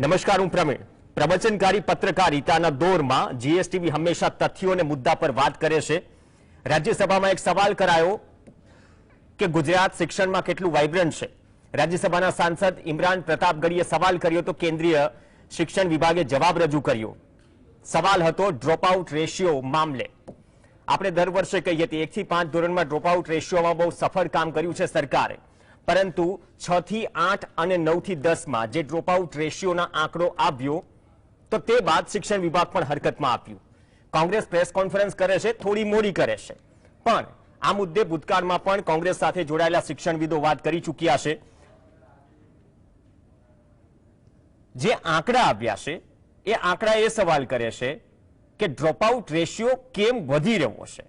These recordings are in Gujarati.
નમસ્કાર, હું પ્રવીણ. પ્રવચનકારી પત્રકારિતાના દોરમાં જીએસટીવી હંમેશા તથ્યો અને મુદ્દા પર વાત કરે છે. રાજ્યસભામાં એક સવાલ કરાયો કે ગુજરાત શિક્ષણમાં કેટલું વાઇબ્રન્ટ છે. રાજ્યસભાના સાંસદ ઇમરાન પ્રતાપગઢીએ સવાલ કર્યો તો કેન્દ્રીય શિક્ષણ વિભાગે જવાબ રજૂ કર્યો. સવાલ હતો ડ્રોપઆઉટ રેશિયો મામલે. આપણે દર વર્ષે કહીએ કે 1 થી 5 ધોરણમાં ડ્રોપઆઉટ રેશિયોમાં બહુ સફળ કામ કર્યું છે સરકારે, પરંતુ 6 થી 8 અને 9 થી 10માં જે ડ્રોપઆઉટ રેશિયોના આંકડો આવ્યો તો તે બાદ શિક્ષણ વિભાગ પણ હરકતમાં આવ્યું. કોંગ્રેસ પ્રેસ કોન્ફરન્સ કરે છે, થોડી મોડી કરે છે, પણ આ મુદ્દે ભૂતકાળમાં પણ કોંગ્રેસ સાથે જોડાયેલા શિક્ષણવિદો વાત કરી ચૂક્યા છે. જે આંકડા આવ્યા છે એ આંકડા એ સવાલ કરે છે કે ડ્રોપઆઉટ રેશિયો કેમ વધી રહ્યો છે,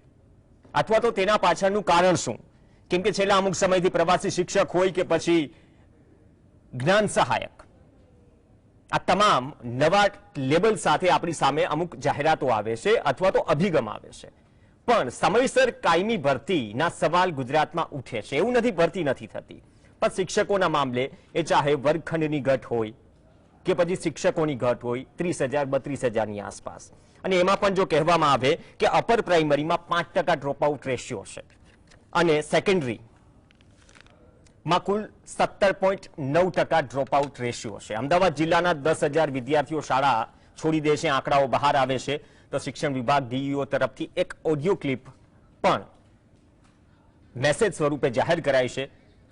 અથવા તો તેના પાછળનું કારણ શું. કેમ કે છેલ્લા અમુક સમયથી પ્રવાસી શિક્ષક હોય કે પછી જ્ઞાન સહાયક, આ તમામ નવા લેબલ સાથે આપણી સામે અમુક જાહેરાતો આવે છે અથવા તો અભિગમ આવે છે, પણ સમયસર કાયમી ભરતીના સવાલ ગુજરાતમાં ઉઠે છે. એવું નથી ભરતી નથી થતી, પણ શિક્ષકોના મામલે એ ચાહે વર્ગખંડની ઘટ હોય કે પછી શિક્ષકોની ઘટ હોય 30,000 32,000ની આસપાસ. અને એમાં પણ જો કહેવામાં આવે કે અપર પ્રાઇમરીમાં 5% ડ્રોપઆઉટ રેશિયો છે અને સેકન્ડરીમાં કુલ 17.9% ડ્રોપઆઉટ રેશિયો છે. અમદાવાદ જિલ્લાના 10,000 વિદ્યાર્થીઓ શાળા છોડી દે છે, આંકડાઓ બહાર આવે છે. તો શિક્ષણ વિભાગ ડીઈઓ તરફથી એક ઓડિયો ક્લિપ પણ મેસેજ સ્વરૂપે જાહેર કરાઈ છે,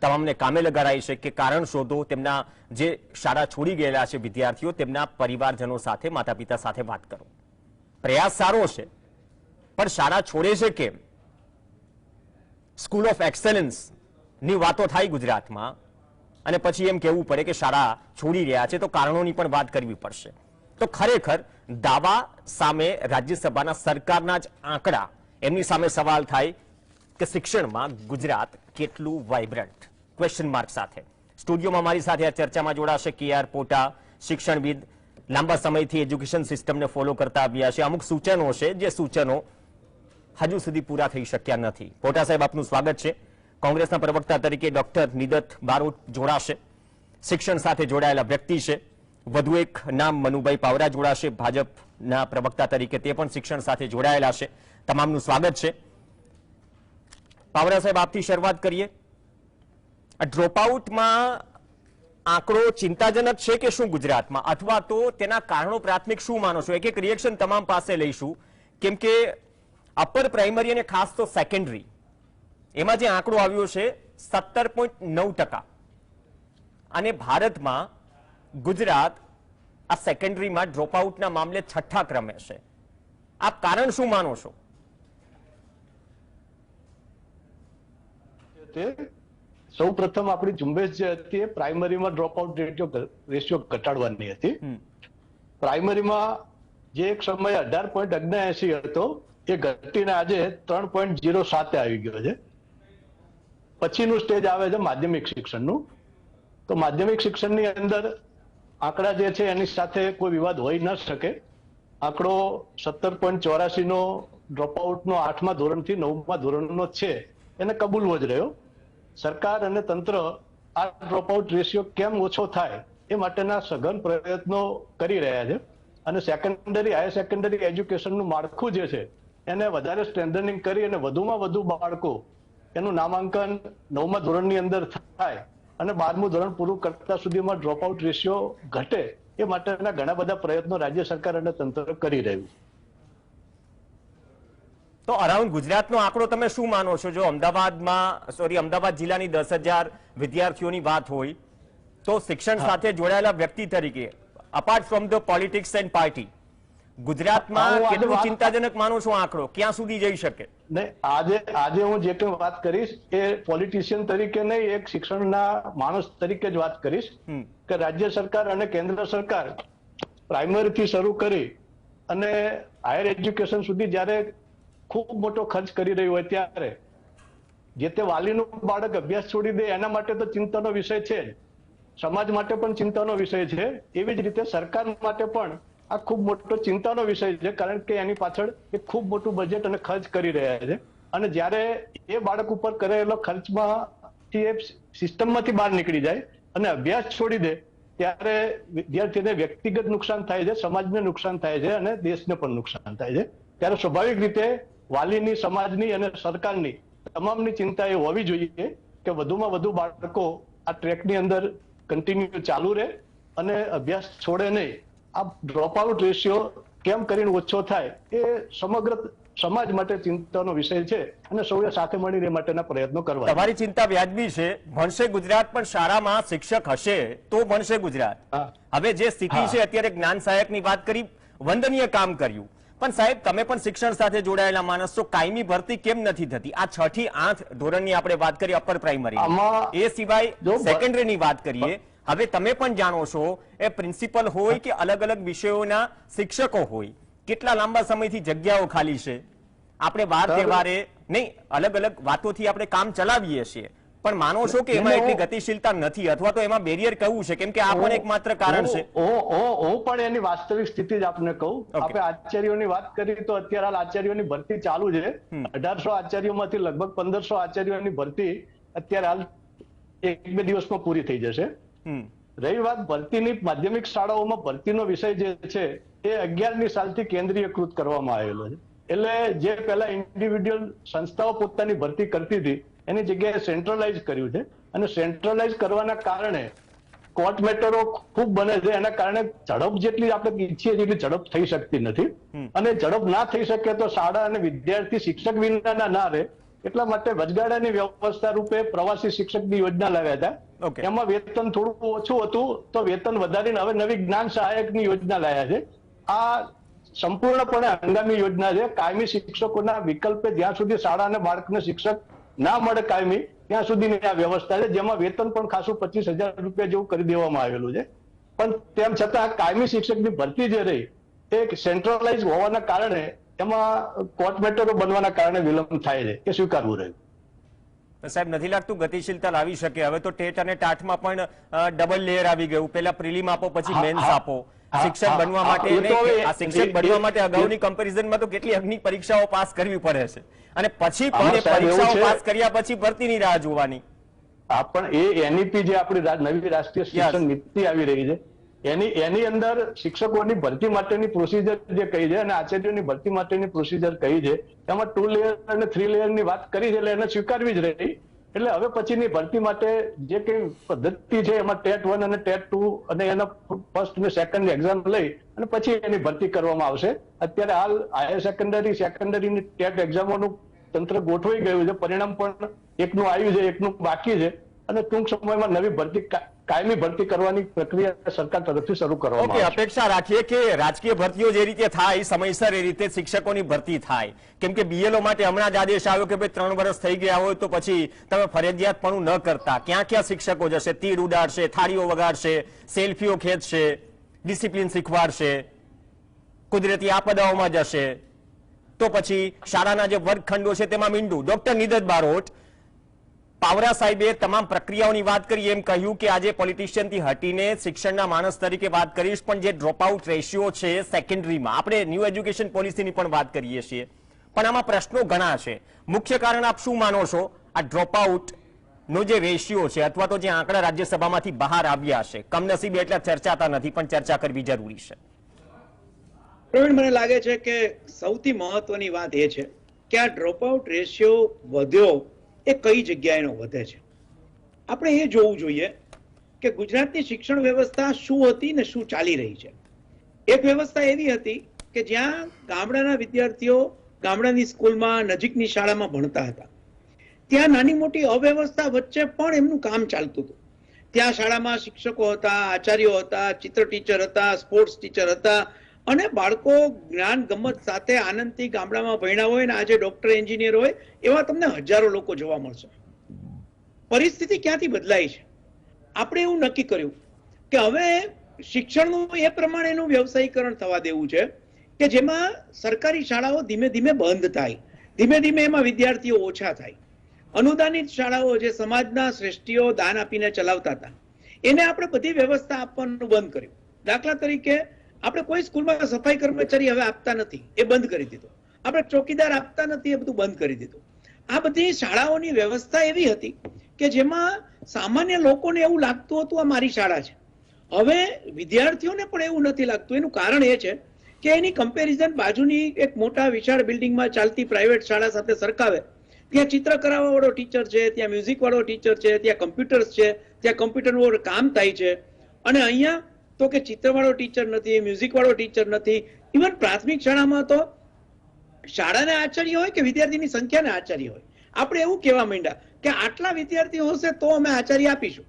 તમામને કામે લગાડાઈ છે કે કારણ શોધો. તેમના જે શાળા છોડી ગયેલા છે વિદ્યાર્થીઓ, તેમના પરિવારજનો સાથે, માતા પિતા સાથે વાત કરો. પ્રયાસ સારો છે, પણ શાળા છોડે છે કેમ? સ્કૂલ ઓફ એક્સેલન્સ ની વાતો થાય ગુજરાતમાં અને પછી એમ કહેવું પડે કે શાળા છોડી રહ્યા છે, તો કારણોની પણ વાત કરવી પડશે. તો ખરેખર દાવા સામે રાજ્યસભાના સરકારના જ આંકડા, એમની સામે સવાલ થાય કે શિક્ષણમાં ગુજરાત કેટલું વાઇબ્રન્ટ? ક્વેશ્ચન માર્ક સાથે. સ્ટુડિયોમાં મારી સાથે આ ચર્ચામાં જોડાશે KR પોટા, શિક્ષણવિદ, લાંબા સમયથી એજ્યુકેશન સિસ્ટમને ફોલો કરતા આવ્યા છે. અમુક સૂચનો છે જે સૂચનો હજુ સુધી પૂરા થઈ શક્યા નથી. પોટા સાહેબ, આપનું સ્વાગત છે. કોંગ્રેસના પ્રવક્તા તરીકે ડોક્ટર નિદત બારોટ જોડાશે, શિક્ષણ સાથે જોડાયેલા વ્યક્તિ છે. વધુ એક નામ મનુભાઈ પાવરા જોડાશે, ભાજપના પ્રવક્તા તરીકે, તે પણ શિક્ષણ સાથે જોડાયેલા છે. તમામનું સ્વાગત છે. પાવરા સાહેબ, આપથી શરૂઆત કરીએ. ડ્રોપઆઉટમાં આંકડો ચિંતાજનક છે કે શું ગુજરાતમાં, અથવા તો તેના કારણો પ્રાથમિક શું માનો છો? એક એક રિએક્શન તમામ પાસે લઈશું, કેમ કે અપર પ્રાઇમરી અને ખાસ તો સેકન્ડરી, એમાં જે આંકડો આવ્યો છે 17.9%, અને ભારતમાં ગુજરાત આ સેકન્ડરીમાં ડ્રોપઆઉટના મામલે 6થા ક્રમે છે. આપ કારણ શું માનો છો? સૌ પ્રથમ આપણી ઝુંબેશ જે હતી એ પ્રાઇમરીમાં ડ્રોપઆઉટ રેશિયો ઘટાડવાની હતી. પ્રાઇમરીમાં જે એક સમયે 18.79 હતો એ ઘટીને આજે 3.07 આવી ગયો છે. પછીનું સ્ટેજ આવે છે માધ્યમિક શિક્ષણનું. તો માધ્યમિક શિક્ષણની અંદર આંકડા જે છે એની સાથે કોઈ વિવાદ હોઈ ન શકે. આંકડો 17.84 નો ડ્રોપઆઉટનો 8મા ધોરણથી 9મા ધોરણનો છે, એને કબૂલવો જ રહ્યો. સરકાર અને તંત્ર આ ડ્રોપઆઉટ રેશિયો કેમ ઓછો થાય એ માટેના સઘન પ્રયત્નો કરી રહ્યા છે, અને સેકન્ડરી હાયર સેકન્ડરી એજ્યુકેશનનું માળખું જે છે એને વધારે સ્ટ્રેન્થનિંગ કરી અને વધુમાં વધુ બાળકો એનું નામાંકન 9મા ધોરણની અંદર થાય અને 12મું ધોરણ પૂરું કરતા સુધીમાં ડ્રોપઆઉટ રેશિયો ઘટે એ માટેના ઘણા બધા પ્રયત્નો રાજ્ય સરકાર અને તંત્ર કરી રહ્યું છે. તો અરાઉન્ડ ગુજરાતનો આંકડો તમે શું માનો છો? જો અમદાવાદ જિલ્લાની 10,000 વિદ્યાર્થીઓની વાત હોય તો શિક્ષણ સાથે જોડાયેલા વ્યક્તિ તરીકે, apart from the politics and party, ગુજરાતમાં કેટલું ચિંતાજનક માનો છો આંકડો? ક્યાં સુધી જઈ શકે? આજે હું જે કંઈ વાત કરીશ એ પોલિટિશિયન તરીકે નહીં, એક શિક્ષણના માણસ તરીકે જ વાત કરીશ કે રાજ્ય સરકાર અને કેન્દ્ર સરકાર પ્રાઇમરીથી શરૂ કરી અને હાયર એજ્યુકેશન સુધી જ્યારે ખૂબ મોટો ખર્ચ કરી રહ્યું હોય ત્યારે જે તે વાલીનું બાળક અભ્યાસ છોડી દે એના માટે તો ચિંતાનો વિષય છે જ, સમાજ માટે પણ ચિંતાનો વિષય છે. એવી જ રીતે સરકાર માટે પણ આ ખૂબ મોટો ચિંતાનો વિષય છે, કારણ કે એની પાછળ એક ખૂબ મોટું બજેટ અને ખર્ચ કરી રહ્યા છે. અને જ્યારે એ બાળક ઉપર કરેલો ખર્ચમાંથી એ સિસ્ટમમાંથી બહાર નીકળી જાય અને અભ્યાસ છોડી દે ત્યારે વિદ્યાર્થીને વ્યક્તિગત નુકસાન થાય છે, સમાજને નુકસાન થાય છે અને દેશને પણ નુકસાન થાય છે. ત્યારે સ્વાભાવિક રીતે વાલીની, સમાજની અને સરકારની તમામની ચિંતા એ હોવી જોઈએ કે વધુમાં વધુ બાળકો આ ટ્રેકની અંદર કન્ટિન્યુ ચાલુ રહે અને અભ્યાસ છોડે નહીં. આ ડ્રોપ આઉટ રેશિયો કેમ કરીને ઓછો થાય એ સમગ્ર સમાજ માટે ચિંતાનો વિષય છે અને સૌએ સાથે મળીને એ માટેના પ્રયત્નો કરવા. તમારી ચિંતા વ્યાજબી છે. ભણશે ગુજરાત, પણ શાળામાં શિક્ષક હશે તો ભણશે ગુજરાત. હવે જે સ્થિતિ છે અત્યારે, જ્ઞાન સહાયકની વાત કરી, વંદનીય કામ કર્યું, પણ સાહેબ તમે પણ શિક્ષણ સાથે જોડાયેલા માણસ છો, કાયમી ભરતી કેમ નથી થતી? આ 6 થી 8 ધોરણની આપણે વાત કરી અપર પ્રાઇમરી, એ સિવાય સેકન્ડરીની વાત કરીએ. હવે તમે પણ જાણો છો, એ પ્રિન્સિપલ હોય કે અલગ અલગ વિષયોના શિક્ષકો હોય, કેટલા લાંબા સમયથી જગ્યાઓ ખાલી છે. આપણે વાર તહેવારે નહીં, અલગ અલગ વાતોથી આપણે કામ ચલાવીએ છીએ, પણ માનો છો કે એમાં એટલી ગતિશીલતા નથી, અથવા તો એમાં બેરિયર કયું છે? કેમ કે આ પણ એક માત્ર કારણ છે. હું પણ એની વાસ્તવિક સ્થિતિ જ આપને કહું. આપણે આચાર્યોની વાત કરી તો અત્યારે હાલ આચાર્યોની ભરતી ચાલુ છે. 1800 આચાર્યોમાંથી લગભગ 1500 આચાર્યોની ભરતી અત્યારે હાલ 1-2 દિવસમાં પૂરી થઈ જશે. રહી વાત ભરતીની, માધ્યમિક શાળાઓમાં ભરતીનો વિષય જે છે એ 11મી સાલથી કેન્દ્રીયકૃત કરવામાં આવેલો છે. એટલે જે પહેલા ઇન્ડિવિડ્યુઅલ સંસ્થાઓ પોતાની ભરતી કરતી હતી એની જગ્યાએ સેન્ટ્રલાઇઝ કર્યું છે. અને સેન્ટ્રલાઇઝ કરવાના કારણે કોર્ટ મેટરો ખૂબ બને છે. એના કારણે ઝડપ જેટલી આપણે ઈચ્છીએ એટલી ઝડપ થઈ શકતી નથી. અને ઝડપ ના થઈ શકે તો શાળા અને વિદ્યાર્થી શિક્ષક વિના ના રહે. એટલા માટે વચગાળાની વ્યવસ્થા રૂપે પ્રવાસી શિક્ષકની યોજના લાવ્યા હતા. એમાં વેતન થોડું ઓછું હતું તો વેતન વધારીને હવે નવી જ્ઞાન સહાયકની યોજના લાવ્યા છે. આ સંપૂર્ણપણે હંગામી યોજના છે. કાયમી શિક્ષકોના વિકલ્પે જ્યાં સુધી શાળા અને બાળકને શિક્ષક ના મળે કાયમી, ત્યાં સુધીની આ વ્યવસ્થા છે, જેમાં વેતન પણ ખાસું 25,000 રૂપિયા જેવું કરી દેવામાં આવેલું છે. પણ તેમ છતાં કાયમી શિક્ષકની ભરતી જે રહી એ સેન્ટ્રલાઇઝ હોવાના કારણે એમાં કોર્ટ મેટરો બનવાના કારણે વિલંબ થાય છે, એ સ્વીકારવું રહ્યું. સાહેબ, નથી લાગતું ગતિશીલતા લાવી શકે? હવે તો ટેટ અને ટાટમાં પણ ડબલ લેયર આવી ગયું. પહેલા પ્રિલિમ આપો, પછી મેન્સ આપો. શિક્ષક બનવા માટે શિક્ષક બનવા માટે અગાઉની કમ્પેરિઝનમાં તો કેટલી અગ્નિ પરીક્ષાઓ પાસ કરવી પડે છે, અને પછી પણ એ પરીક્ષાઓ પાસ કર્યા પછી ભરતીની રાહ જોવાની. પણ એ એનઈપી જે આપણી નવી રાષ્ટ્રીય શિક્ષણ નીતિ આવી રહી છે એની અંદર શિક્ષકોની ભરતી માટેની પ્રોસિજર જે કહી છે અને આચાર્યોની ભરતી માટેની પ્રોસિજર કહી છે, એમાં 2 લેયર અને 3 લેયરની વાત કરી છે. એટલે એને સ્વીકારવી જ રહી. એટલે હવે પછીની ભરતી માટે જે કઈ પદ્ધતિ છે એમાં ટેટ 1 અને ટેટ 2 અને એના ફર્સ્ટ અને સેકન્ડ એક્ઝામ લઈ અને પછી એની ભરતી કરવામાં આવશે. અત્યારે હાલ હાયર સેકન્ડરીની ટેટ એક્ઝામોનું તંત્ર ગોઠવાઈ ગયું છે. પરિણામ પણ એકનું આવ્યું છે, એકનું બાકી છે, અને ટૂંક સમયમાં નવી ભરતી, કાયમી ભરતી કરવાની પ્રક્રિયા સરકાર તરફથી શરૂ કરવામાં આવશે. અપેક્ષા રાખીએ કે રાજકીય ભરતીઓ જે રીતે થાય સમયસર એ રીતે શિક્ષકોની ભરતી થાય. કેમ કે બીએલઓ માટે હમણાં જ આદેશ આવ્યો કે ભાઈ 3 વર્ષ થઈ ગયા હોય તો પછી તમે ફરજિયાતપણું ન કરતા. ક્યાં ક્યાં શિક્ષકો જશે? તીડ ઉડાડશે, થાળીઓ વગાડશે, સેલ્ફીઓ ખેંચશે, ડિસિપ્લિન શીખવાડશે, કુદરતી આપદાઓમાં જશે, તો પછી શાળાના જે વર્ગખંડો છે તેમાં મીંડું. ડોક્ટર નિદત બારોટ, પાવરા સાહેબે તમામ પ્રક્રિયાઓની વાત કરી, એમ કહ્યું કે આજે પોલિટિશિયનથી હટીને શિક્ષણના માણસ તરીકે વાત કરીશ, પણ જે ડ્રોપ આઉટ રેશિયો છે સેકન્ડરીમાં, આપણે ન્યૂ એજ્યુકેશન પોલિસીની પણ વાત કરીએ છીએ, પણ આમાં પ્રશ્નો ઘણા છે. મુખ્ય કારણ આપ શું માનો છો આ ડ્રોપ આઉટ નો જે રેશિયો છે, અથવા તો જે આંકડા રાજ્યસભામાંથી બહાર આવ્યા છે? કમનસીબે એટલા ચર્ચાતા નથી, પણ ચર્ચા કરવી જરૂરી છે. પ્રવીણ, મને લાગે છે કે સૌથી મહત્વની વાત એ છે કે આ ડ્રોપ આઉટ રેશિયો વધ્યો એ કઈ જગ્યાએનો વધે છે. આપણે એ જોવું જોઈએ કે ગુજરાતની શિક્ષણ વ્યવસ્થા શું હતી ને શું ચાલી રહી છે. એક વ્યવસ્થા એવી હતી કે જ્યાં ગામડાના વિદ્યાર્થીઓ ગામડાની સ્કૂલમાં, નજીકની શાળામાં ભણતા હતા. ત્યાં નાની મોટી અવ્યવસ્થા વચ્ચે પણ એમનું કામ ચાલતું હતું. ત્યાં શાળામાં શિક્ષકો હતા, આચાર્યો હતા, ચિત્ર ટીચર હતા, સ્પોર્ટ્સ ટીચર હતા, અને બાળકો જ્ઞાન ગમત સાથે આનંદથી ગામડામાં ભણ્યા હોય ને આજે ડોક્ટર, એન્જિનિયર હોય એવા તમને હજારો લોકો જોવા મળશે. પરિસ્થિતિ ક્યાંથી બદલાઈ છે? આપણે એવું નક્કી કર્યું કે હવે શિક્ષણનું એ પ્રમાણેનું વ્યવસાયીકરણ થવા દેવું છે કે જેમાં સરકારી શાળાઓ ધીમે ધીમે બંધ થાય, ધીમે ધીમે એમાં વિદ્યાર્થીઓ ઓછા થાય. અનુદાનિત શાળાઓ જે સમાજના શ્રેષ્ઠીઓ દાન આપીને ચલાવતા હતા એને આપણે બધી વ્યવસ્થા આપવાનું બંધ કર્યું. દાખલા તરીકે આપણે કોઈ સ્કૂલમાં સફાઈ કર્મચારી હવે આપતા નથી, એ બંધ કરી દીધો. આપણે ચોકીદાર આપતા નથી, એ બધું બંધ કરી દીધું. આ બધી શાળાઓની વ્યવસ્થા એવી હતી કે જેમાં સામાન્ય લોકોને એવું લાગતું હતું આ મારી શાળા છે. હવે વિદ્યાર્થીઓને પણ એવું નથી લાગતું. એનું કારણ એ છે કે એની કમ્પેરિઝન બાજુની એક મોટા વિશાળ બિલ્ડિંગમાં ચાલતી પ્રાઇવેટ શાળા સાથે સરખાવે. ત્યાં ચિત્ર કરાવવા વાળો ટીચર છે, ત્યાં મ્યુઝિક વાળો ટીચર છે, ત્યાં કમ્પ્યુટર્સ છે, ત્યાં કમ્પ્યુટર ઉપર કામ થાય છે. અને અહીંયા તો કે ચિત્ર વાળો ટીચર નથી, મ્યુઝિક વાળો ટીચર નથી. ઇવન પ્રાથમિક શાળામાં તો શાળાના આચાર્ય હોય કે વિદ્યાર્થીની સંખ્યાના આચાર્ય હોય, આપણે એવું કહેવા માંડ્યા કે આટલા વિદ્યાર્થીઓ હશે તો અમે આચાર્ય આપીશું,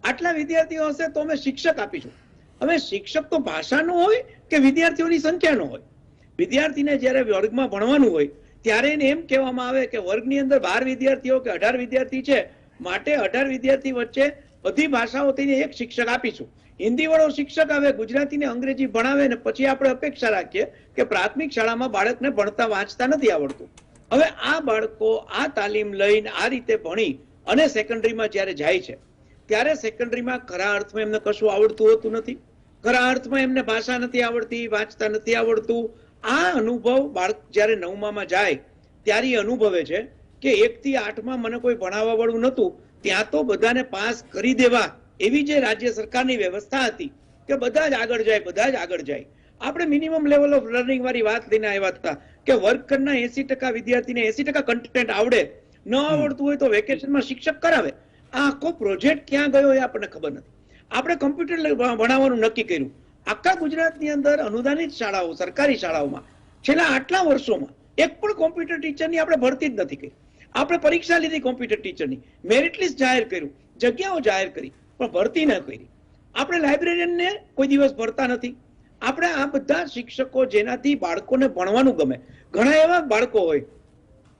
આટલા વિદ્યાર્થીઓ હશે તો અમે શિક્ષક આપીશું. હવે શિક્ષક તો ભાષાનો હોય કે વિદ્યાર્થીઓની સંખ્યાનો હોય? વિદ્યાર્થીને જ્યારે વર્ગમાં ભણવાનું હોય ત્યારે એને એમ કહેવામાં આવે કે વર્ગની અંદર 12 વિદ્યાર્થીઓ કે 18 વિદ્યાર્થી છે, માટે 18 વિદ્યાર્થી વચ્ચે બધી ભાષાઓ થઈને એક શિક્ષક આપીશું. હિન્દી વાળો શિક્ષક આવે, ગુજરાતી ને અંગ્રેજી ભણાવે ને પછી આપણે અપેક્ષા રાખીએ કે પ્રાથમિક શાળામાં બાળકને ભણતા વાંચતા નથી આવડતું. હવે આ બાળકો આ તાલીમ લઈને આ રીતે ભણી અને સેકન્ડરીમાં જ્યારે જાય છે ત્યારે સેકન્ડરીમાં ખરા અર્થમાં એમને કશું આવડતું હોતું નથી. ખરા અર્થમાં એમને ભાષા નથી આવડતી, વાંચતા નથી આવડતું. આ અનુભવ બાળક જ્યારે 9માં જાય ત્યારે અનુભવે છે કે 1 થી 8માં મને કોઈ ભણાવવા વાળું નહોતું, ત્યાં તો બધાને પાસ કરી દેવા એવી જે રાજ્ય સરકારની વ્યવસ્થા હતી કે બધા જ આગળ જાય, બધા જ આગળ જાય. આપણે મિનિમમ લેવલ ઓફ લર્નિંગ વાળી વાત લઈને આવ્યા હતા કે વર્ગખંડના 80% વિદ્યાર્થીને 80% કન્ટેન્ટ આવડે, ન આવડતું હોય તો વેકેશનમાં શિક્ષક કરાવે. આ આખો પ્રોજેક્ટ ક્યાં ગયો એ આપણને ખબર નથી. આપણે કમ્પ્યુટર ભણાવવાનું નક્કી કર્યું. આખા ગુજરાતની અંદર અનુદાનિત શાળાઓ, સરકારી શાળાઓમાં છેલ્લા આટલા વર્ષોમાં એક પણ કોમ્પ્યુટર ટીચરની આપણે ભરતી જ નથી કરી. આપણે પરીક્ષા લીધી કોમ્પ્યુટર ટીચરની, મેરિટ લિસ્ટ જાહેર કર્યું, જગ્યાઓ જાહેર કરી, પણ ભરતી ન કરી. આપણે લાઇબ્રેરિયનને કોઈ દિવસ ભરતા નથી. આપણે આ બધા શિક્ષકો જેનાથી બાળકોને ભણવાનું ગમે, ઘણા એવા બાળકો હોય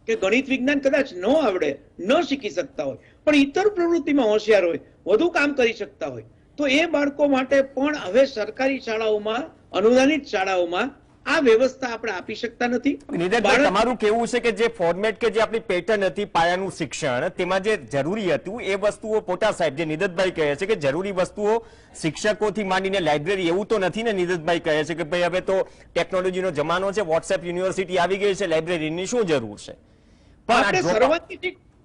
કે ગણિત વિજ્ઞાન કદાચ ન આવડે, ન શીખી શકતા હોય, પણ ઇતર પ્રવૃત્તિમાં હોશિયાર હોય, વધુ કામ કરી શકતા હોય, તો એ બાળકો માટે પણ હવે સરકારી શાળાઓમાં, અનુદાનિત શાળાઓમાં આ વ્યવસ્થા આપણે આપી શકતા નથી. નિલેશભાઈ, તમારું કેવું છે કે જે ફોર્મેટ કે જે આપણી પેટર્ન હતી પાયાનું શિક્ષણ, તેમાં જે જરૂરી હતું એ વસ્તુઓ પોટા સાહેબ જે નિલેશભાઈ કહે છે કે જરૂરી વસ્તુઓ શિક્ષકોથી માંડીને લાઇબ્રેરી, એવું તો નથી ને? નિલેશભાઈ કહે છે કે ભાઈ હવે તો ટેકનોલોજીનો જમાનો છે, વોટ્સએપ યુનિવર્સિટી આવી ગઈ છે, લાઇબ્રેરીની શું જરૂર છે?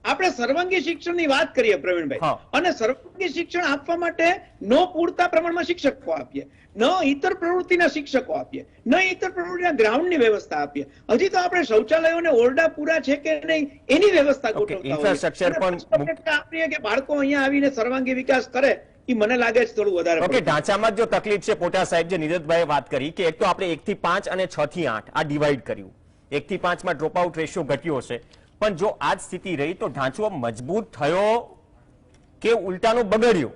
આપણે સર્વાંગી શિક્ષણની વાત કરીએ પ્રવીણભાઈ, અને સર્વાંગી શિક્ષણ આપવા માટે ન પૂરતા પ્રમાણમાં શિક્ષકો આપીએ, ન ઇતર પ્રવૃત્તિના શિક્ષકો આપીએ, ન ઇતર પ્રવૃત્તિના ગ્રાઉન્ડની વ્યવસ્થા આપીએ. હજી તો આપણે શૌચાલયોને ઓરડા પૂરા છે કે નહીં એની વ્યવસ્થા ગોઠવતા આપીએ કે બાળકો અહીંયા આવીને સર્વાંગી વિકાસ કરે. એ મને લાગે છે થોડું વધારે. ઓકે, ઢાંચામાં જો તકલીફ છે પોટા સાહેબ, જે નિલેશભાઈએ વાત કરી કે એક તો આપણે 1 થી 5 અને 6 થી 8 આ ડિવાઈડ કર્યું, 1 થી 5 માં ડ્રોપ આઉટ રેશિયો ઘટ્યો છે, પણ જો આ જ સ્થિતિ રહી તો ઢાંચો મજબૂત થયો કે ઉલટાનો બગડ્યો?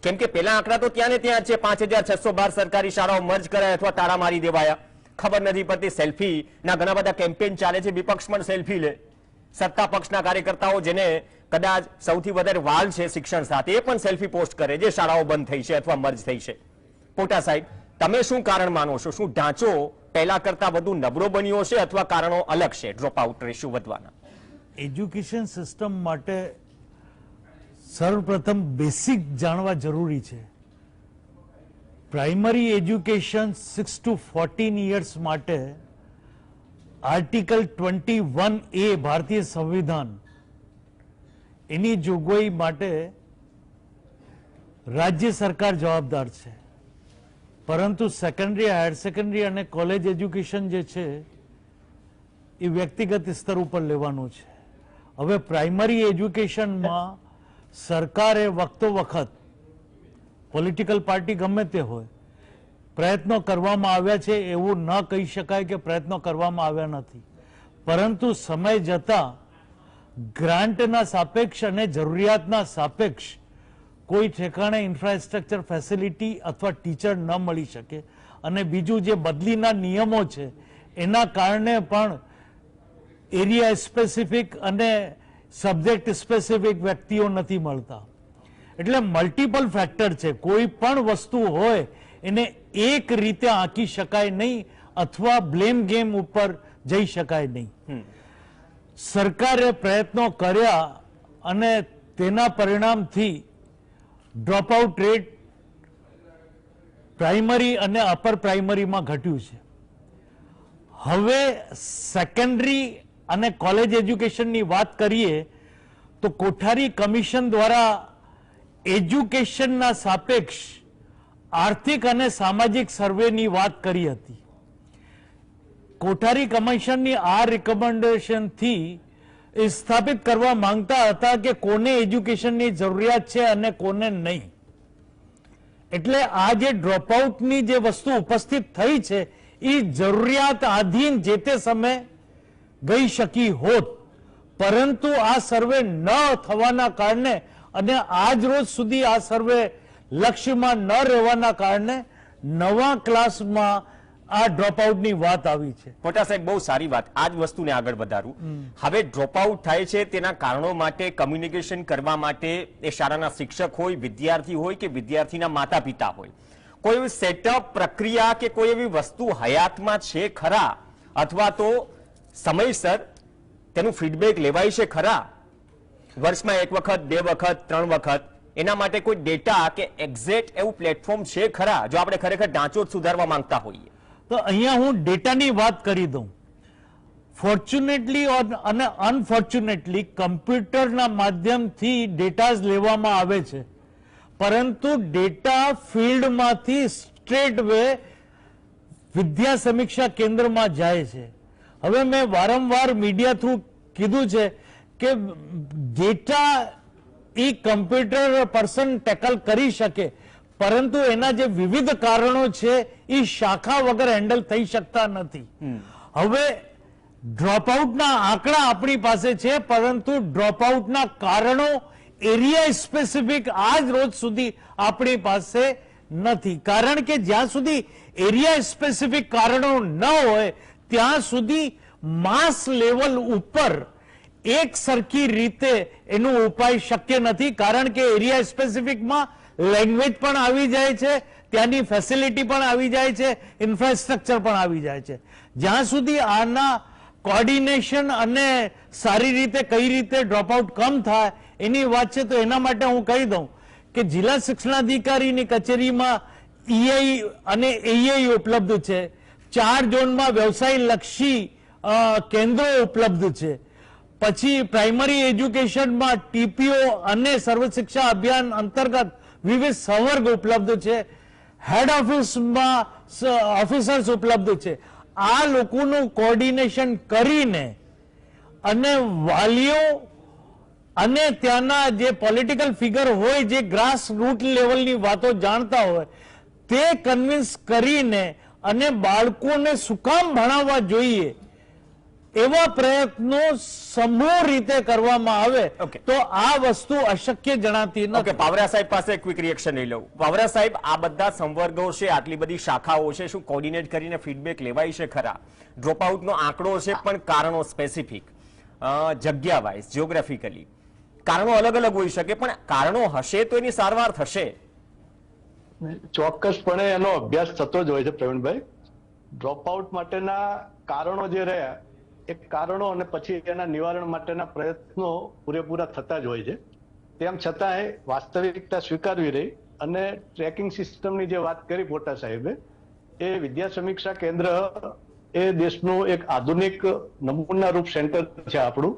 કેમ કે પેલા આંકડા તો ત્યાં ને ત્યાં છે, 5612 સરકારી શાળાઓ મર્જ કરાય અથવા તાળા મારી દેવાયા. ખબર નથી પડતી. સેલ્ફી ના ઘણા બધા કેમ્પેન ચાલે છે, વિપક્ષ પણ સેલ્ફી લે, સત્તા પક્ષના કાર્યકર્તાઓ જેને કદાચ સૌથી વધારે વાલ છે શિક્ષણ સાથે એ પણ સેલ્ફી પોસ્ટ કરે જે શાળાઓ બંધ થઈ છે અથવા મર્જ થઈ છે. પોટા સાહેબ, તમે શું કારણ માનો છો? શું ઢાંચો પહેલા કરતા વધુ નબળો બન્યો છે અથવા કારણો અલગ છે ડ્રોપ આઉટ રેશિયો વધવાના? એજ્યુકેશન સિસ્ટમ માટે સર્વપ્રથમ બેસિક જાણવા જરૂરી છે. પ્રાઇમરી એજ્યુકેશન 6 to 14 years માટે આર્ટિકલ 21A ભારતીય સંવિધાન એની જોગવાઈ માટે રાજ્ય સરકાર જવાબદાર છે, પરંતુ સેકન્ડરી, હાયર સેકન્ડરી અને કોલેજ એજ્યુકેશન જે છે એ વ્યક્તિગત સ્તર ઉપર લેવાનું છે. હવે પ્રાઇમરી એજ્યુકેશનમાં સરકારે વખતો વખત, પોલિટિકલ પાર્ટી ગમે તે હોય, પ્રયત્નો કરવામાં આવ્યા છે, એવું ન કહી શકાય કે પ્રયત્નો કરવામાં આવ્યા નથી, પરંતુ સમય જતા ગ્રાન્ટના સાપેક્ષ અને જરૂરિયાતના સાપેક્ષ કોઈ ઠેકાણે ઇન્ફ્રાસ્ટ્રક્ચર, ફેસિલિટી અથવા ટીચર ન મળી શકે. અને બીજું જે બદલીના નિયમો છે એના કારણે પણ એરિયા સ્પેસિફિક અને સબ્જેક્ટ સ્પેસિફિક વ્યક્તિઓ નથી મળતા. એટલે મલ્ટિપલ ફેક્ટર છે. કોઈ પણ વસ્તુ હોય એને એક રીતે આંકી શકાય નહીં અથવા બ્લેમ ગેમ ઉપર જઈ શકાય નહીં. સરકારે પ્રયત્નો કર્યા અને તેના પરિણામથી ડ્રોપ આઉટ રેટ પ્રાઇમરી અને અપર પ્રાઇમરીમાં ઘટ્યું છે. હવે સેકન્ડરી અને કોલેજ એજ્યુકેશનની વાત કરીએ તો કોઠારી કમિશન દ્વારા એજ્યુકેશનના સાપેક્ષ આર્થિક અને સામાજિક સર્વેની વાત કરી હતી. કોઠારી કમિશનની આ રિકમેન્ડેશનથી સ્થાપિત કરવા માંગતા હતા કે કોને એજ્યુકેશનની જરૂરિયાત છે અને કોને નહીં. એટલે આ જે ડ્રોપઆઉટની જે વસ્તુ ઉપસ્થિત થઈ છે એ જરૂરિયાત આધીન જે તે સમયે ગઈ શકી હોત, પરંતુ આ સર્વે ન થવાના કારણે અને આજ રોજ સુધી આ સર્વે લક્ષ્યમાં ન રહેવાના કારણે નવા ક્લાસમાં આ ડ્રોપઆઉટની વાત આવી છે. મોટા સાહેબ, બહુ સારી વાત. આ જ વસ્તુને આગળ વધારું. હવે ડ્રોપઆઉટ થાય છે તેના કારણો માટે કમ્યુનિકેશન કરવા માટે એ શાળાના શિક્ષક હોય, વિદ્યાર્થી હોય કે વિદ્યાર્થીના માતા પિતા હોય, કોઈ એવી સેટઅપ પ્રક્રિયા કે કોઈ એવી વસ્તુ હયાતમાં છે ખરા, અથવા તો સમયસર તેનું ફીડબેક લેવાય છે ખરા? વર્ષમાં 1 વખત, 2 વખત, 3 વખત, એના માટે કોઈ ડેટા કે એક્ઝેક્ટ એવું પ્લેટફોર્મ છે ખરા, જો આપણે ખરેખર ઢાંચો જ સુધારવા માંગતા હોઈએ? તો અહીંયા હું ડેટાની વાત કરી દઉં. ફોર્ચ્યુનેટલી અને અનફોર્ચ્યુનેટલી કમ્પ્યુટરના માધ્યમથી ડેટા લેવામાં આવે છે, પરંતુ ડેટા ફિલ્ડમાંથી સ્ટ્રેટ વે વિદ્યા સમીક્ષા કેન્દ્રમાં જાય છે. હવે મેં વારંવાર મીડિયા થ્રુ કીધું છે કે ડેટા એ કમ્પ્યુટર પર્સન ટેકલ કરી શકે, પરંતુ એના જે વિવિધ કારણો છે એ શાખા વગર હેન્ડલ થઈ શકતા નથી. હવે ડ્રોપઆઉટના આંકડા આપણી પાસે છે, પરંતુ ડ્રોપઆઉટના કારણો એરિયા સ્પેસિફિક આજ રોજ સુધી આપણી પાસે નથી. કારણ કે જ્યાં સુધી એરિયા સ્પેસિફિક કારણો ન હોય ત્યાં સુધી માસ લેવલ ઉપર એક સરખી રીતે એનો ઉપાય શક્ય નથી. કારણ કે એરિયા સ્પેસિફિકમાં લેંગ્વેજ પણ આવી જાય છે, ત્યાંની ફેસિલિટી પણ આવી જાય છે, ઇન્ફ્રાસ્ટ્રક્ચર પણ આવી જાય છે. જ્યાં સુધી આના કોર્ડિનેશન અને સારી રીતે કઈ રીતે ડ્રોપઆઉટ કમ થાય એની વાત છે, તો એના માટે હું કહી દઉં કે જિલ્લા શિક્ષણાધિકારીની કચેરીમાં ઈઆઈ અને એઆઈ ઉપલબ્ધ છે. 4 ઝોનમાં વ્યવસાય લક્ષી કેન્દ્રો ઉપલબ્ધ છે. પછી પ્રાઇમરી એજ્યુકેશનમાં ટીપીઓ અને સર્વ શિક્ષા અભિયાન અંતર્ગત વિવિધ સંવર્ગ ઉપલબ્ધ છે. હેડ ઓફિસમાં ઓફિસર્સ ઉપલબ્ધ છે. આ લોકોનું કોર્ડિનેશન કરીને અને વાલીઓ અને ત્યાંના જે પોલિટિકલ ફિગર હોય, જે ગ્રાસ રૂટ લેવલની વાતો જાણતા હોય, તે કન્વિન્સ કરીને અને બાળકોને શું કામ ભણાવવા જોઈએ એવા પ્રયત્નો સમૂહ રીતે કરવામાં આવે તો આ વસ્તુ અશક્ય જણાતી નથી. પાવરા સાહેબ પાસે ક્વિક રિએક્શન લઈ લઉં. પાવરા સાહેબ, આ બધા સંવર્ગો છે, આટલી બધી શાખાઓ છે, શું કોર્ડિનેટ કરીને ફીડબેક લેવાય છે ખરા? ડ્રોપઆઉટનો આંકડો છે, પણ કારણો સ્પેસિફિક, જગ્યા વાઇઝ, જીઓગ્રાફિકલી કારણો અલગ અલગ હોઈ શકે, પણ કારણો હશે તો એની સારવાર થશે. ચોક્કસપણે એનો અભ્યાસ થતો જ હોય છે પ્રવીણભાઈ. ડ્રોપઆઉટ માટેના કારણો જે રહ્યા એ કારણો અને પછી એના નિવારણ માટેના પ્રયત્નો પૂરેપૂરા થતા જ હોય છે. તેમ છતાંય વાસ્તવિકતા સ્વીકારવી રહી અને ટ્રેકિંગ સિસ્ટમની જે વાત કરી મોટા સાહેબે, એ વિદ્યા સમીક્ષા કેન્દ્ર એ દેશનું એક આધુનિક નમૂનારૂપ સેન્ટર છે આપણું,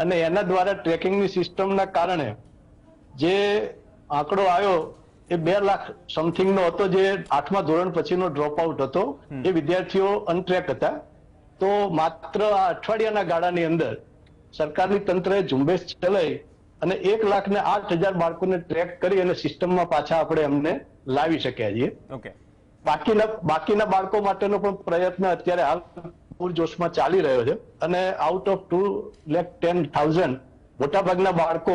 અને એના દ્વારા ટ્રેકિંગની સિસ્ટમના કારણે જે આંકડો આવ્યો એ 2 લાખ સમથિંગ નો હતો, જે 8મા ધોરણ પછીનો ડ્રોપઆઉટ હતો. એ વિદ્યાર્થીઓ અનટ્રેક હતા. તો માત્ર આ અઠવાડિયાના ગાળાની અંદર સરકારની તંત્રએ ઝુંબેશ ચલાવી અને 1,08,000 બાળકોને ટ્રેક કરી અને સિસ્ટમમાં પાછા આપણે એમને લાવી શક્યા છીએ. બાકીના બાળકો માટેનો પણ પ્રયત્ન અત્યારે હાલ પૂરજોશમાં ચાલી રહ્યો છે, અને આઉટ ઓફ 2,10,000 મોટાભાગના બાળકો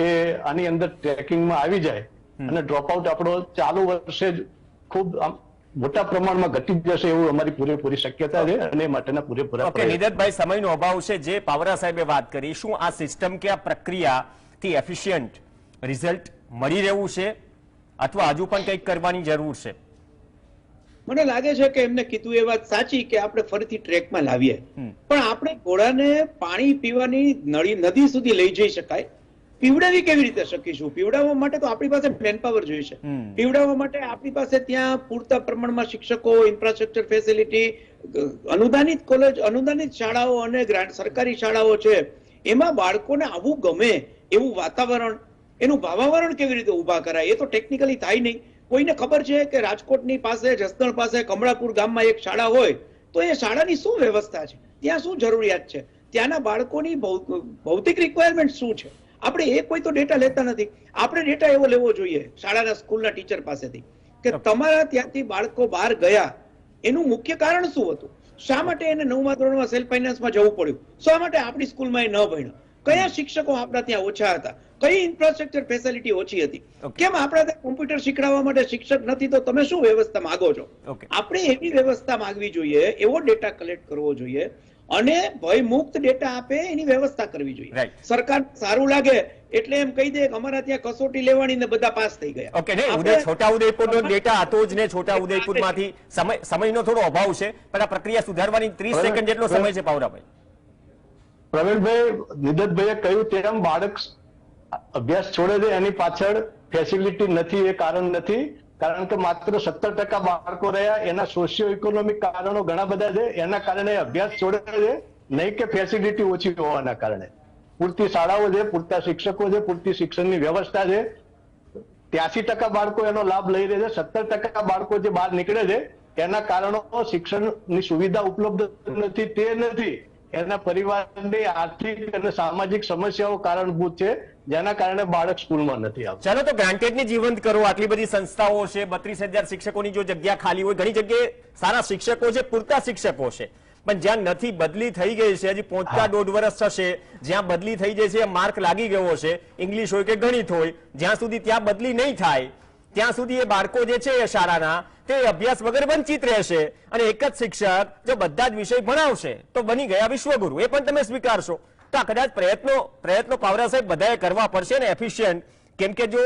એ આની અંદર ટ્રેકિંગમાં આવી જાય અને ડ્રોપઆઉટ આપણો ચાલુ વર્ષે જ ખૂબ મોટા પ્રમાણમાં ઘટી જશે એવું અમારી પૂરેપૂરી શક્યતા છે, અને એ માટેના પૂરેપૂરા નિદતભાઈ, સમયનો અભાવ છે. જે પાવરા સાહેબે વાત કરી, શું આ સિસ્ટમ કે આ પ્રક્રિયાથી એફિશિયન્ટ રિઝલ્ટ મળી રહ્યું છે અથવા હજુ પણ કંઈક કરવાની જરૂર છે? મને લાગે છે કે એમને કીધું એ વાત સાચી કે આપણે ફરીથી ટ્રેકમાં લાવીએ, પણ આપણે ઘોડાને પાણી પીવાની નદી સુધી લઈ જઈ શકાય, પીવડાવી કેવી રીતે શકીશું? પીવડાવવા માટે તો આપણી પાસે મેનપાવર જોઈશે. પીવડાવવા માટે આપણી પાસે ત્યાં પૂરતા પ્રમાણમાં શિક્ષકો, ઇન્ફ્રાસ્ટ્રક્ચર ફેસિલિટી, અનુદાનિત કોલેજ, અનુદાનિત શાળાઓ અને સરકારી શાળાઓ છે, એમાં બાળકોને આવું ગમે એવું વાતાવરણ, એનું ભાવાવરણ કેવી રીતે ઊભા કરાય, એ તો ટેકનિકલી થાય નહીં. કોઈને ખબર છે કે રાજકોટની પાસે જસદણ પાસે કમળાપુર ગામમાં એક શાળા હોય તો એ શાળાની શું વ્યવસ્થા છે, ત્યાં શું જરૂરિયાત છે, ત્યાંના બાળકોની ભૌતિક રિક્વાયરમેન્ટ શું છે, આપણે એ કોઈ તો ડેટા લેતા નથી. આપણે ડેટા એવો લેવો જોઈએ શાળાના સ્કૂલના ટીચર પાસેથી કે તમારા ત્યાંથી બાળકો બહાર ગયા એનું મુખ્ય કારણ શું હતું, શા માટે એને 9મા ધોરણમાં સેલ્ફ ફાઇનાન્સમાં જવું પડ્યું, શા માટે આપણી સ્કૂલમાં એ ન ભણ્યો, કયા શિક્ષકો આપણા ત્યાં ઓછા હતા, કઈ ઇન્ફ્રાસ્ટ્રક્ચર ફેસિલિટી ઓછી હતી, કેમ આપણા ત્યાં કોમ્પ્યુટર શીખડાવવા માટે શિક્ષક નથી, તો તમે શું વ્યવસ્થા માંગો છો. આપણે એવી વ્યવસ્થા માંગવી જોઈએ, એવો ડેટા કલેક્ટ કરવો જોઈએ અને ભય મુક્ત ડેટા આપે એની વ્યવસ્થા કરવી જોઈએ. સરકાર સારું લાગે એટલે એમ કહી દે કે અમારા ત્યાં કસોટી લેવાની ને બધા પાસ થઈ ગયા. ઓકે, ને છોટાઉદેપુરનો ડેટા હતો જ ને, છોટાઉદેપુરમાંથી સમયનો થોડો અભાવ છે, પણ આ પ્રક્રિયા સુધારવાની 30 સેકન્ડ જેટલો સમય છે. પાવરાભાઈ, પ્રવીણભાઈ, નિદતભાઈએ કહ્યું તેમ બાળક અભ્યાસ છોડે છે એની પાછળ ફેસિલિટી નથી એ કારણ નથી, કારણ કે માત્ર 17% બાળકો રહ્યા, એના સોશિયો ઇકોનોમિક કારણો ઘણા બધા છે, એના કારણે અભ્યાસ છોડે છે, નહીં કે ફેસિલિટી ઓછી હોવાના કારણે. પૂરતી શાળાઓ છે, પૂરતા શિક્ષકો છે, પૂરતી શિક્ષણની વ્યવસ્થા છે, 83% બાળકો એનો લાભ લઈ રહ્યા છે, 17% બાળકો જે બહાર નીકળે છે એના કારણો શિક્ષણની સુવિધા ઉપલબ્ધ નથી તે નથી, એના પરિવારની આર્થિક અને સામાજિક સમસ્યાઓ કારણભૂત છે, જેના કારણે બાળક સ્કૂલમાં નથી આવતું. ચાલો તો ગ્રાન્ટેડની જીવંત કરો. આટલી બધી સંસ્થાઓ છે, 32,000 શિક્ષકોની જો જગ્યા ખાલી હોય, ઘણી જગ્યાએ સારા શિક્ષકો છે, પૂરતા શિક્ષકો છે, પણ જ્યાં નથી બદલી થઈ ગઈ છે, હજી પહોંચતા 1.5 વર્ષ થશે, જ્યાં બદલી થઈ જાય છે, માર્ક લાગી ગયો છે, ઇંગ્લિશ હોય કે ગણિત હોય, જ્યાં સુધી ત્યાં બદલી નહીં થાય ત્યાં સુધી એ બાળકો જે છે એ શાળાના તે અભ્યાસ વગર વંચિત રહેશે. અને એક જ શિક્ષક જો બધા જ વિષય ભણાવશે તો બની ગયા વિશ્વગુરુ, એ પણ તમે સ્વીકારશો. તો આ કદાચ પ્રયત્નો પાવરા સાહેબ બધાએ કરવા પડશે ને, એફિશિયન્ટ. કેમ કે જો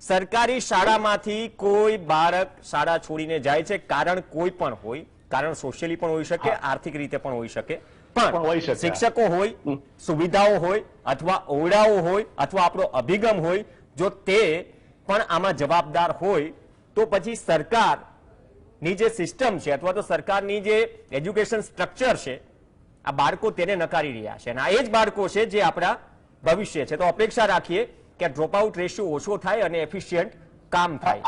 સરકારી શાળામાંથી કોઈ બાળક શાળા છોડીને જાય છે, કારણ કોઈ પણ હોય, કારણ સોશિયલી પણ હોઈ શકે, આર્થિક રીતે પણ હોઈ શકે, પણ શિક્ષકો હોય, સુવિધાઓ હોય, અથવા ઓરડાઓ હોય, અથવા આપણો અભિગમ હોય, જો તે પણ આમાં જવાબદાર હોય તો પછી સરકારની જે સિસ્ટમ છે અથવા તો સરકારની જે એજ્યુકેશન સ્ટ્રક્ચર છે, આ બાળકો તેને નકારી રહ્યા છે અને આ એ જ બાળકો છે જે આપણા ભવિષ્ય છે. તો અપેક્ષા રાખીએ કે ડ્રોપ આઉટ રેશિયો ઓછો થાય અને એફિશિયન્ટ કામ થાય.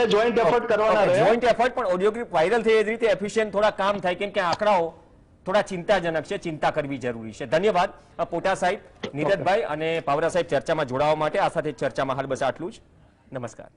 જોઈન્ટ એફર્ટ પણ ઓડિયો ક્લિપ વાયરલ થઈ એ રીતે એફિશિયન્ટ થોડા કામ થાય, કેમ કે આંકડાઓ થોડા ચિંતાજનક છે, ચિંતા કરવી જરૂરી છે. ધન્યવાદ પોટા સાહેબ, નિદતભાઈ અને પાવરા સાહેબ ચર્ચામાં જોડાવા માટે. આ સાથે ચર્ચામાં હાલ બસ આટલું જ. નમસ્કાર.